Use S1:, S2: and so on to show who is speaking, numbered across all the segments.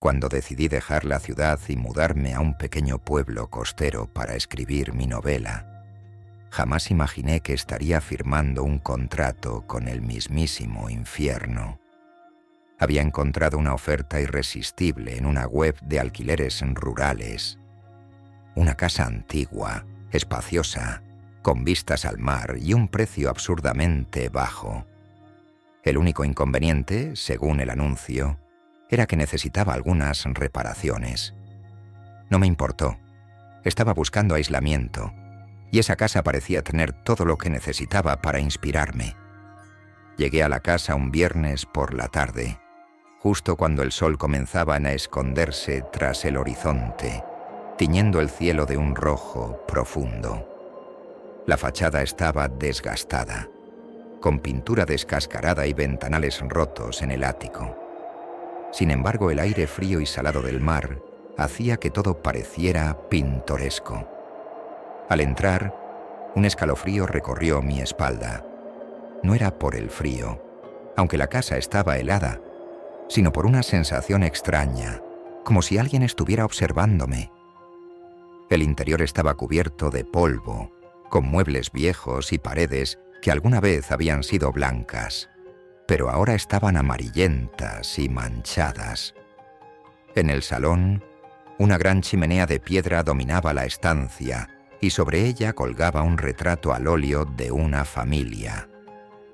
S1: Cuando decidí dejar la ciudad y mudarme a un pequeño pueblo costero para escribir mi novela, jamás imaginé que estaría firmando un contrato con el mismísimo infierno. Había encontrado una oferta irresistible en una web de alquileres rurales. Una casa antigua, espaciosa, con vistas al mar y un precio absurdamente bajo. El único inconveniente, según el anuncio, era que necesitaba algunas reparaciones. No me importó. Estaba buscando aislamiento, y esa casa parecía tener todo lo que necesitaba para inspirarme. Llegué a la casa un viernes por la tarde, justo cuando el sol comenzaba a esconderse tras el horizonte, tiñendo el cielo de un rojo profundo. La fachada estaba desgastada, con pintura descascarada y ventanales rotos en el ático. Sin embargo, el aire frío y salado del mar hacía que todo pareciera pintoresco. Al entrar, un escalofrío recorrió mi espalda. No era por el frío, aunque la casa estaba helada, sino por una sensación extraña, como si alguien estuviera observándome. El interior estaba cubierto de polvo, con muebles viejos y paredes que alguna vez habían sido blancas, pero ahora estaban amarillentas y manchadas. En el salón, una gran chimenea de piedra dominaba la estancia y sobre ella colgaba un retrato al óleo de una familia.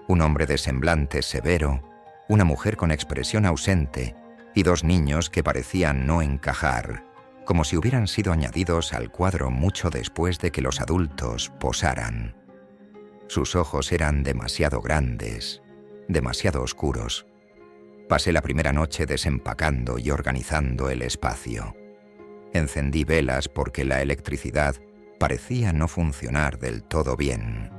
S1: Un hombre de semblante severo, una mujer con expresión ausente y dos niños que parecían no encajar, como si hubieran sido añadidos al cuadro mucho después de que los adultos posaran. Sus ojos eran demasiado grandes, demasiado oscuros. Pasé la primera noche desempacando y organizando el espacio. Encendí velas porque la electricidad parecía no funcionar del todo bien.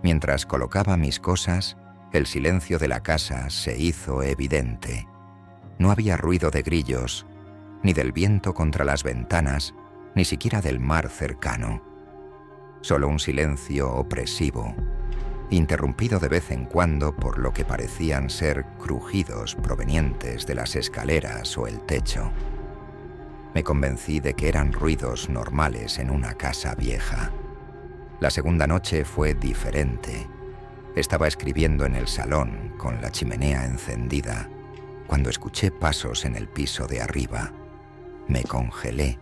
S1: Mientras colocaba mis cosas, el silencio de la casa se hizo evidente. No había ruido de grillos, ni del viento contra las ventanas, ni siquiera del mar cercano. Solo un silencio opresivo, interrumpido de vez en cuando por lo que parecían ser crujidos provenientes de las escaleras o el techo. Me convencí de que eran ruidos normales en una casa vieja. La segunda noche fue diferente. Estaba escribiendo en el salón, con la chimenea encendida, cuando escuché pasos en el piso de arriba. Me congelé.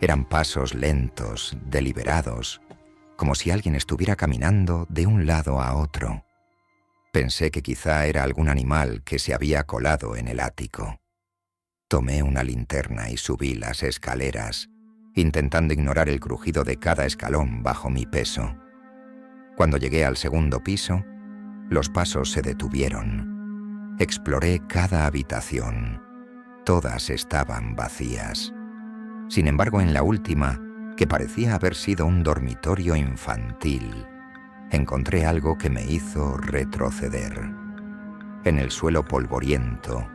S1: Eran pasos lentos, deliberados, como si alguien estuviera caminando de un lado a otro. Pensé que quizá era algún animal que se había colado en el ático. Tomé una linterna y subí las escaleras, intentando ignorar el crujido de cada escalón bajo mi peso. Cuando llegué al segundo piso, los pasos se detuvieron. Exploré cada habitación. Todas estaban vacías. Sin embargo, en la última, que parecía haber sido un dormitorio infantil, encontré algo que me hizo retroceder. En el suelo polvoriento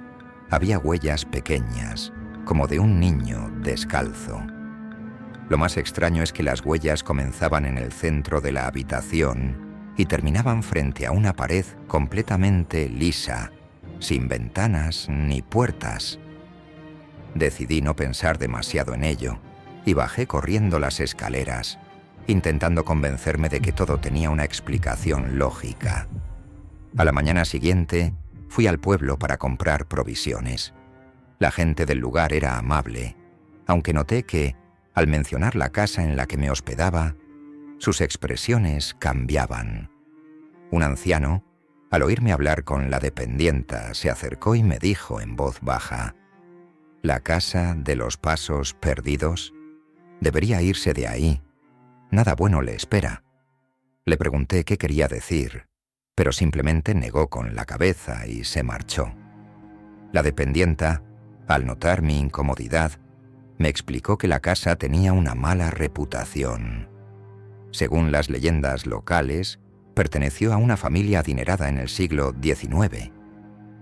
S1: había huellas pequeñas, como de un niño descalzo. Lo más extraño es que las huellas comenzaban en el centro de la habitación y terminaban frente a una pared completamente lisa, sin ventanas ni puertas. Decidí no pensar demasiado en ello y bajé corriendo las escaleras, intentando convencerme de que todo tenía una explicación lógica. A la mañana siguiente, fui al pueblo para comprar provisiones. La gente del lugar era amable, aunque noté que, al mencionar la casa en la que me hospedaba, sus expresiones cambiaban. Un anciano, al oírme hablar con la dependienta, se acercó y me dijo en voz baja: «¿La casa de los pasos perdidos? Debería irse de ahí. Nada bueno le espera». Le pregunté qué quería decir, pero simplemente negó con la cabeza y se marchó. La dependienta, al notar mi incomodidad, me explicó que la casa tenía una mala reputación. Según las leyendas locales, perteneció a una familia adinerada en el siglo XIX.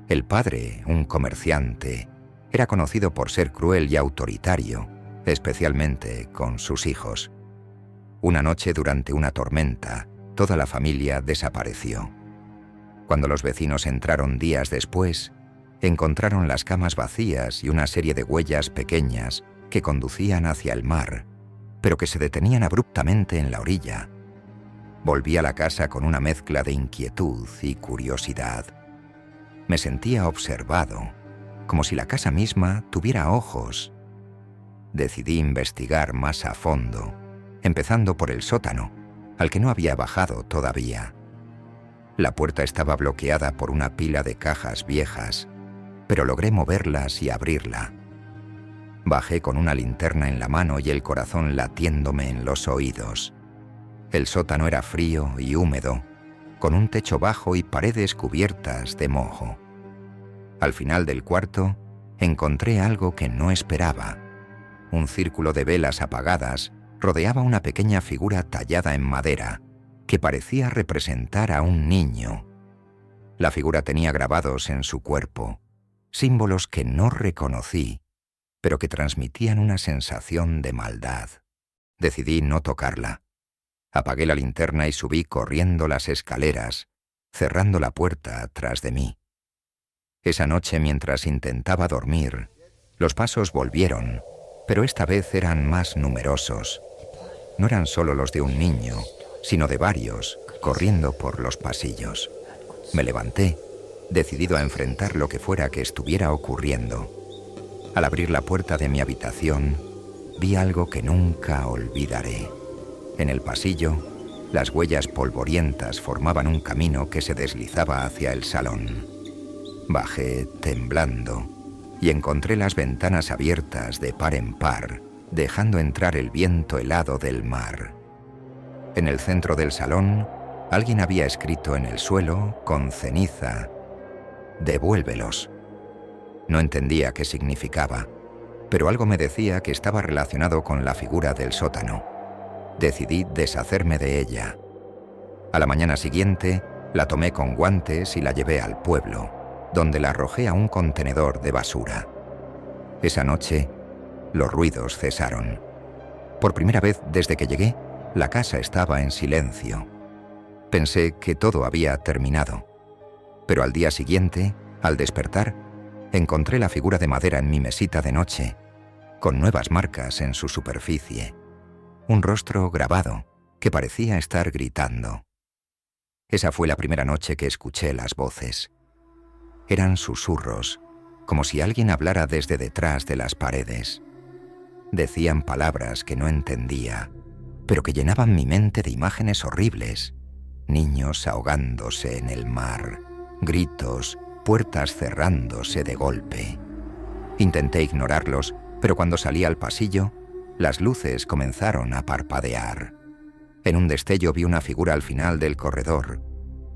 S1: El padre, un comerciante, era conocido por ser cruel y autoritario, especialmente con sus hijos. Una noche durante una tormenta, toda la familia desapareció. Cuando los vecinos entraron días después, encontraron las camas vacías y una serie de huellas pequeñas que conducían hacia el mar, pero que se detenían abruptamente en la orilla. Volví a la casa con una mezcla de inquietud y curiosidad. Me sentía observado, como si la casa misma tuviera ojos. Decidí investigar más a fondo, empezando por el sótano, al que no había bajado todavía. La puerta estaba bloqueada por una pila de cajas viejas, pero logré moverlas y abrirla. Bajé con una linterna en la mano y el corazón latiéndome en los oídos. El sótano era frío y húmedo, con un techo bajo y paredes cubiertas de moho. Al final del cuarto, encontré algo que no esperaba. Un círculo de velas apagadas rodeaba una pequeña figura tallada en madera, que parecía representar a un niño. La figura tenía grabados en su cuerpo, símbolos que no reconocí, pero que transmitían una sensación de maldad. Decidí no tocarla. Apagué la linterna y subí corriendo las escaleras, cerrando la puerta tras de mí. Esa noche, mientras intentaba dormir, los pasos volvieron, pero esta vez eran más numerosos. No eran solo los de un niño, sino de varios, corriendo por los pasillos. Me levanté, decidido a enfrentar lo que fuera que estuviera ocurriendo. Al abrir la puerta de mi habitación, vi algo que nunca olvidaré. En el pasillo, las huellas polvorientas formaban un camino que se deslizaba hacia el salón. Bajé temblando y encontré las ventanas abiertas de par en par, dejando entrar el viento helado del mar. En el centro del salón, alguien había escrito en el suelo, con ceniza, «Devuélvelos». No entendía qué significaba, pero algo me decía que estaba relacionado con la figura del sótano. Decidí deshacerme de ella. A la mañana siguiente, la tomé con guantes y la llevé al pueblo, donde la arrojé a un contenedor de basura. Esa noche, los ruidos cesaron. Por primera vez desde que llegué, la casa estaba en silencio. Pensé que todo había terminado. Pero al día siguiente, al despertar, encontré la figura de madera en mi mesita de noche, con nuevas marcas en su superficie. Un rostro grabado que parecía estar gritando. Esa fue la primera noche que escuché las voces. Eran susurros, como si alguien hablara desde detrás de las paredes. Decían palabras que no entendía, pero que llenaban mi mente de imágenes horribles. Niños ahogándose en el mar, gritos, puertas cerrándose de golpe. Intenté ignorarlos, pero cuando salí al pasillo, las luces comenzaron a parpadear. En un destello vi una figura al final del corredor,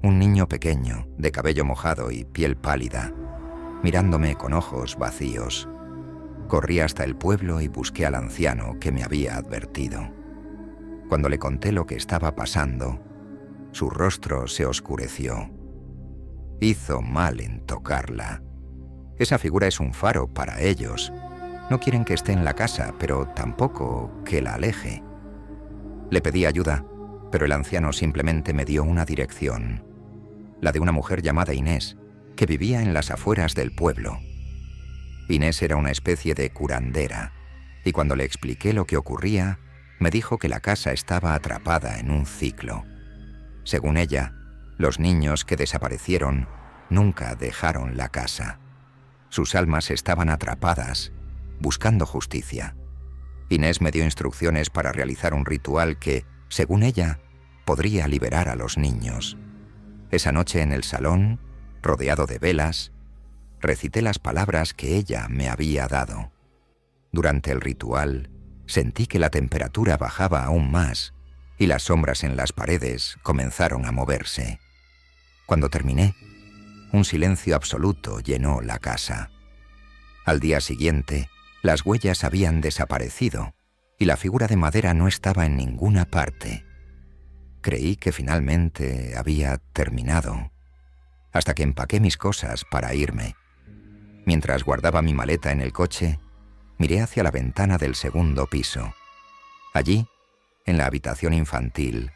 S1: un niño pequeño, de cabello mojado y piel pálida, mirándome con ojos vacíos. Corrí hasta el pueblo y busqué al anciano que me había advertido. Cuando le conté lo que estaba pasando, su rostro se oscureció. Hizo mal en tocarla. Esa figura es un faro para ellos. No quieren que esté en la casa, pero tampoco que la aleje. Le pedí ayuda, pero el anciano simplemente me dio una dirección, la de una mujer llamada Inés, que vivía en las afueras del pueblo. Inés era una especie de curandera, y cuando le expliqué lo que ocurría, me dijo que la casa estaba atrapada en un ciclo. Según ella, los niños que desaparecieron nunca dejaron la casa. Sus almas estaban atrapadas, buscando justicia. Inés me dio instrucciones para realizar un ritual que, según ella, podría liberar a los niños. Esa noche en el salón, rodeado de velas, recité las palabras que ella me había dado. Durante el ritual, sentí que la temperatura bajaba aún más y las sombras en las paredes comenzaron a moverse. Cuando terminé, un silencio absoluto llenó la casa. Al día siguiente, las huellas habían desaparecido y la figura de madera no estaba en ninguna parte. Creí que finalmente había terminado, hasta que empaqué mis cosas para irme. Mientras guardaba mi maleta en el coche, miré hacia la ventana del segundo piso. Allí, en la habitación infantil,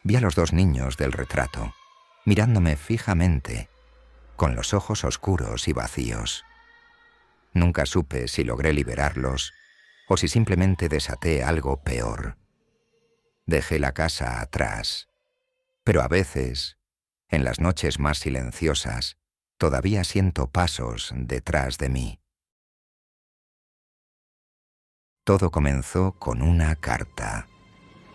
S1: vi a los dos niños del retrato, mirándome fijamente. con los ojos oscuros y vacíos. Nunca supe si logré liberarlos o si simplemente desaté algo peor. Dejé la casa atrás, pero a veces, en las noches más silenciosas, todavía siento pasos detrás de mí. Todo comenzó con una carta.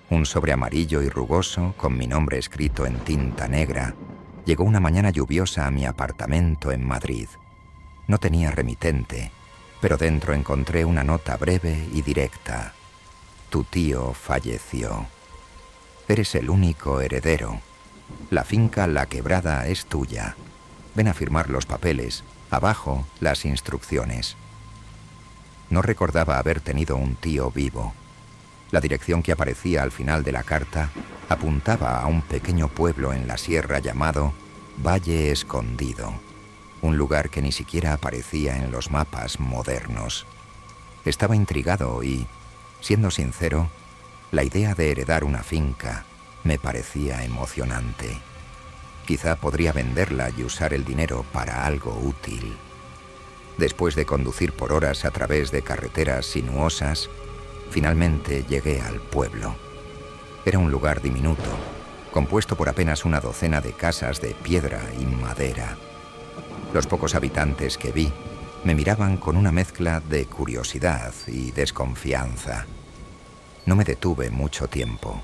S1: Un sobre amarillo y rugoso, con mi nombre escrito en tinta negra, llegó una mañana lluviosa a mi apartamento en Madrid. No tenía remitente, pero dentro encontré una nota breve y directa. Tu tío falleció. Eres el único heredero. La finca La Quebrada es tuya. Ven a firmar los papeles. Abajo, las instrucciones. No recordaba haber tenido un tío vivo. La dirección que aparecía al final de la carta apuntaba a un pequeño pueblo en la sierra llamado Valle Escondido, un lugar que ni siquiera aparecía en los mapas modernos. Estaba intrigado y, siendo sincero, la idea de heredar una finca me parecía emocionante. Quizá podría venderla y usar el dinero para algo útil. Después de conducir por horas a través de carreteras sinuosas, finalmente llegué al pueblo. Era un lugar diminuto, compuesto por apenas una docena de casas de piedra y madera. Los pocos habitantes que vi me miraban con una mezcla de curiosidad y desconfianza. No me detuve mucho tiempo.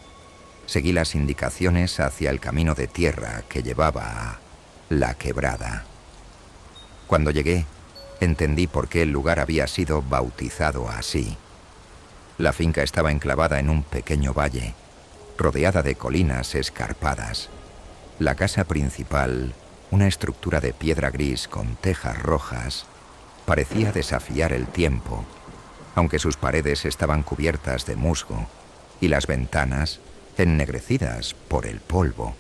S1: Seguí las indicaciones hacia el camino de tierra que llevaba a La Quebrada. Cuando llegué, entendí por qué el lugar había sido bautizado así. La finca estaba enclavada en un pequeño valle, rodeada de colinas escarpadas. La casa principal, una estructura de piedra gris con tejas rojas, parecía desafiar el tiempo, aunque sus paredes estaban cubiertas de musgo y las ventanas, ennegrecidas por el polvo,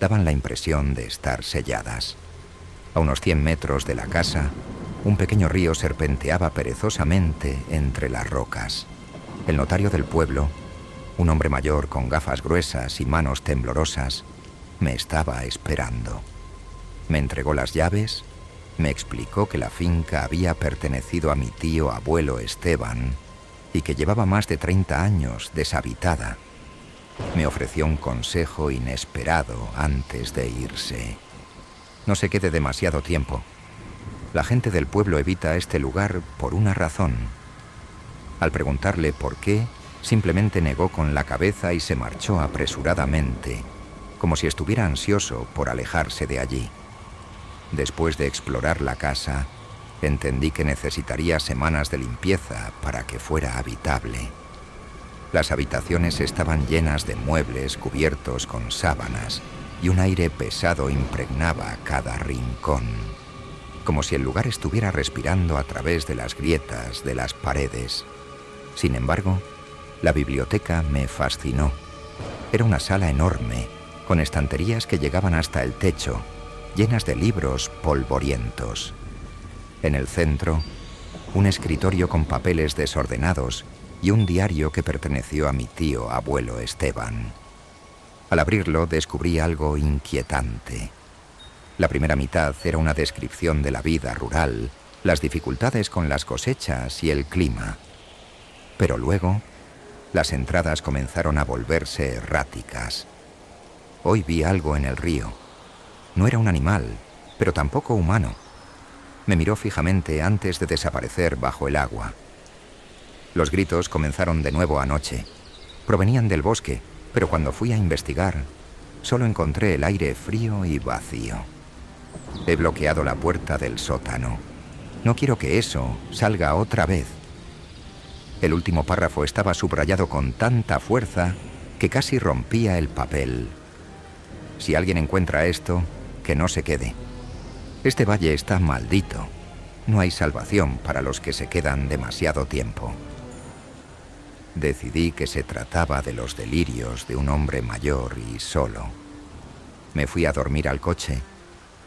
S1: daban la impresión de estar selladas. A unos 100 metros de la casa, un pequeño río serpenteaba perezosamente entre las rocas. El notario del pueblo, un hombre mayor con gafas gruesas y manos temblorosas, me estaba esperando. Me entregó las llaves, me explicó que la finca había pertenecido a mi tío abuelo Esteban y que llevaba más de 30 años deshabitada. Me ofreció un consejo inesperado antes de irse. No se quede demasiado tiempo. La gente del pueblo evita este lugar por una razón. Al preguntarle por qué, simplemente negó con la cabeza y se marchó apresuradamente, como si estuviera ansioso por alejarse de allí. Después de explorar la casa, entendí que necesitaría semanas de limpieza para que fuera habitable. Las habitaciones estaban llenas de muebles cubiertos con sábanas y un aire pesado impregnaba cada rincón, como si el lugar estuviera respirando a través de las grietas de las paredes. Sin embargo, la biblioteca me fascinó. Era una sala enorme, con estanterías que llegaban hasta el techo, llenas de libros polvorientos. En el centro, un escritorio con papeles desordenados y un diario que perteneció a mi tío abuelo Esteban. Al abrirlo descubrí algo inquietante. La primera mitad era una descripción de la vida rural, las dificultades con las cosechas y el clima. Pero luego, las entradas comenzaron a volverse erráticas. Hoy vi algo en el río. No era un animal, pero tampoco humano. Me miró fijamente antes de desaparecer bajo el agua. Los gritos comenzaron de nuevo anoche. Provenían del bosque, pero cuando fui a investigar, solo encontré el aire frío y vacío. He bloqueado la puerta del sótano. No quiero que eso salga otra vez. El último párrafo estaba subrayado con tanta fuerza que casi rompía el papel. Si alguien encuentra esto, que no se quede. Este valle está maldito. No hay salvación para los que se quedan demasiado tiempo. Decidí que se trataba de los delirios de un hombre mayor y solo. Me fui a dormir al coche,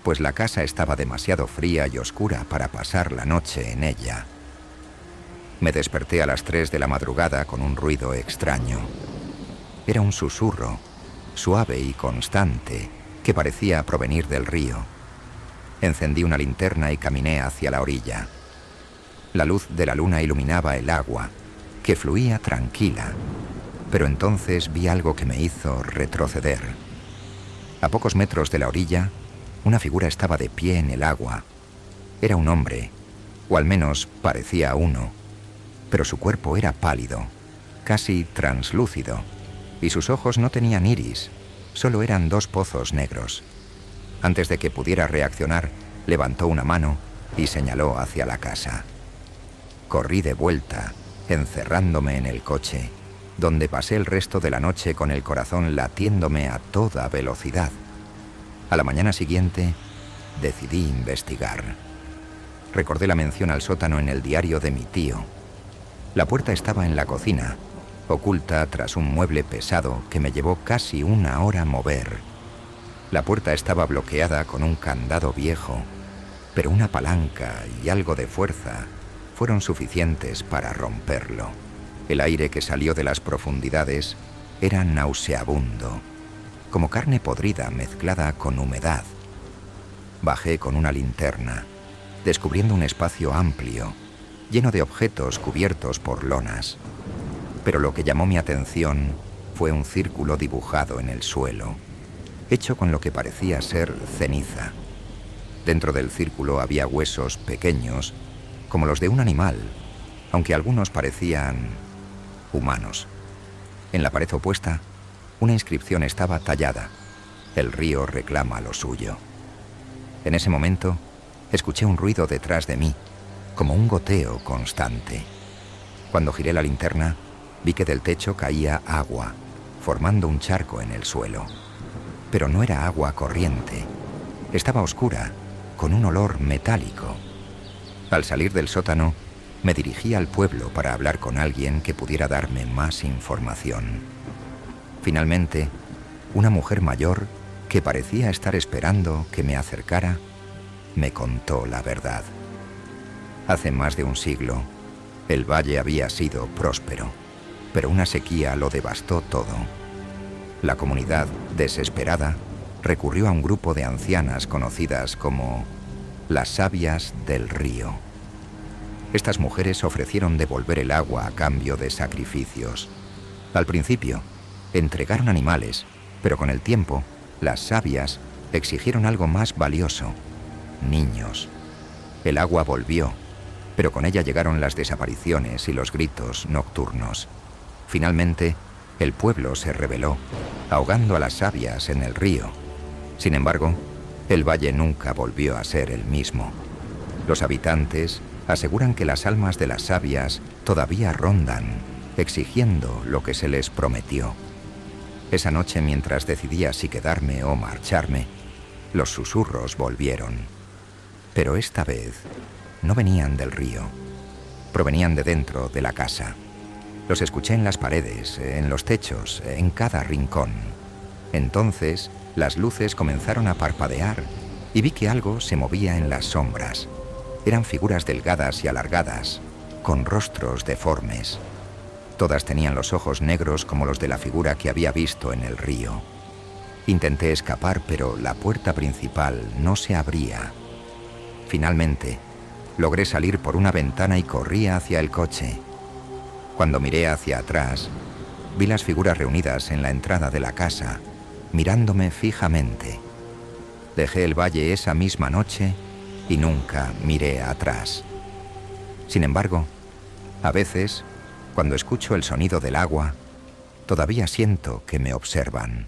S1: pues la casa estaba demasiado fría y oscura para pasar la noche en ella. Me desperté a las 3 de la madrugada con un ruido extraño. Era un susurro, suave y constante, que parecía provenir del río. Encendí una linterna y caminé hacia la orilla. La luz de la luna iluminaba el agua, que fluía tranquila, pero entonces vi algo que me hizo retroceder. A pocos metros de la orilla, una figura estaba de pie en el agua. Era un hombre, o al menos parecía uno, pero su cuerpo era pálido, casi translúcido, y sus ojos no tenían iris, solo eran dos pozos negros. Antes de que pudiera reaccionar, levantó una mano y señaló hacia la casa. Corrí de vuelta, encerrándome en el coche, donde pasé el resto de la noche con el corazón latiéndome a toda velocidad. A la mañana siguiente, decidí investigar. Recordé la mención al sótano en el diario de mi tío. La puerta estaba en la cocina, oculta tras un mueble pesado que me llevó casi una hora mover. La puerta estaba bloqueada con un candado viejo, pero una palanca y algo de fuerza fueron suficientes para romperlo. El aire que salió de las profundidades era nauseabundo, como carne podrida mezclada con humedad. Bajé con una linterna, descubriendo un espacio amplio, lleno de objetos cubiertos por lonas. Pero lo que llamó mi atención fue un círculo dibujado en el suelo, hecho con lo que parecía ser ceniza. Dentro del círculo había huesos pequeños, como los de un animal, aunque algunos parecían humanos. En la pared opuesta, una inscripción estaba tallada: "El río reclama lo suyo". En ese momento, escuché un ruido detrás de mí, como un goteo constante. Cuando giré la linterna, vi que del techo caía agua, formando un charco en el suelo. Pero no era agua corriente. Estaba oscura, con un olor metálico. Al salir del sótano, me dirigí al pueblo para hablar con alguien que pudiera darme más información. Finalmente, una mujer mayor, que parecía estar esperando que me acercara, me contó la verdad. Hace más de un siglo, el valle había sido próspero, pero una sequía lo devastó todo. La comunidad, desesperada, recurrió a un grupo de ancianas conocidas como las sabias del río. Estas mujeres ofrecieron devolver el agua a cambio de sacrificios. Al principio, entregaron animales, pero con el tiempo, las sabias exigieron algo más valioso: niños. El agua volvió, pero con ella llegaron las desapariciones y los gritos nocturnos. Finalmente, el pueblo se rebeló, ahogando a las sabias en el río. Sin embargo, el valle nunca volvió a ser el mismo. Los habitantes aseguran que las almas de las sabias todavía rondan, exigiendo lo que se les prometió. Esa noche, mientras decidía si quedarme o marcharme, los susurros volvieron. Pero esta vez no venían del río, provenían de dentro de la casa. Los escuché en las paredes, en los techos, en cada rincón. Entonces, las luces comenzaron a parpadear y vi que algo se movía en las sombras. Eran figuras delgadas y alargadas, con rostros deformes. Todas tenían los ojos negros como los de la figura que había visto en el río. Intenté escapar, pero la puerta principal no se abría. Finalmente, logré salir por una ventana y corrí hacia el coche. Cuando miré hacia atrás, vi las figuras reunidas en la entrada de la casa, mirándome fijamente. Dejé el valle esa misma noche y nunca miré atrás. Sin embargo, a veces, cuando escucho el sonido del agua, todavía siento que me observan.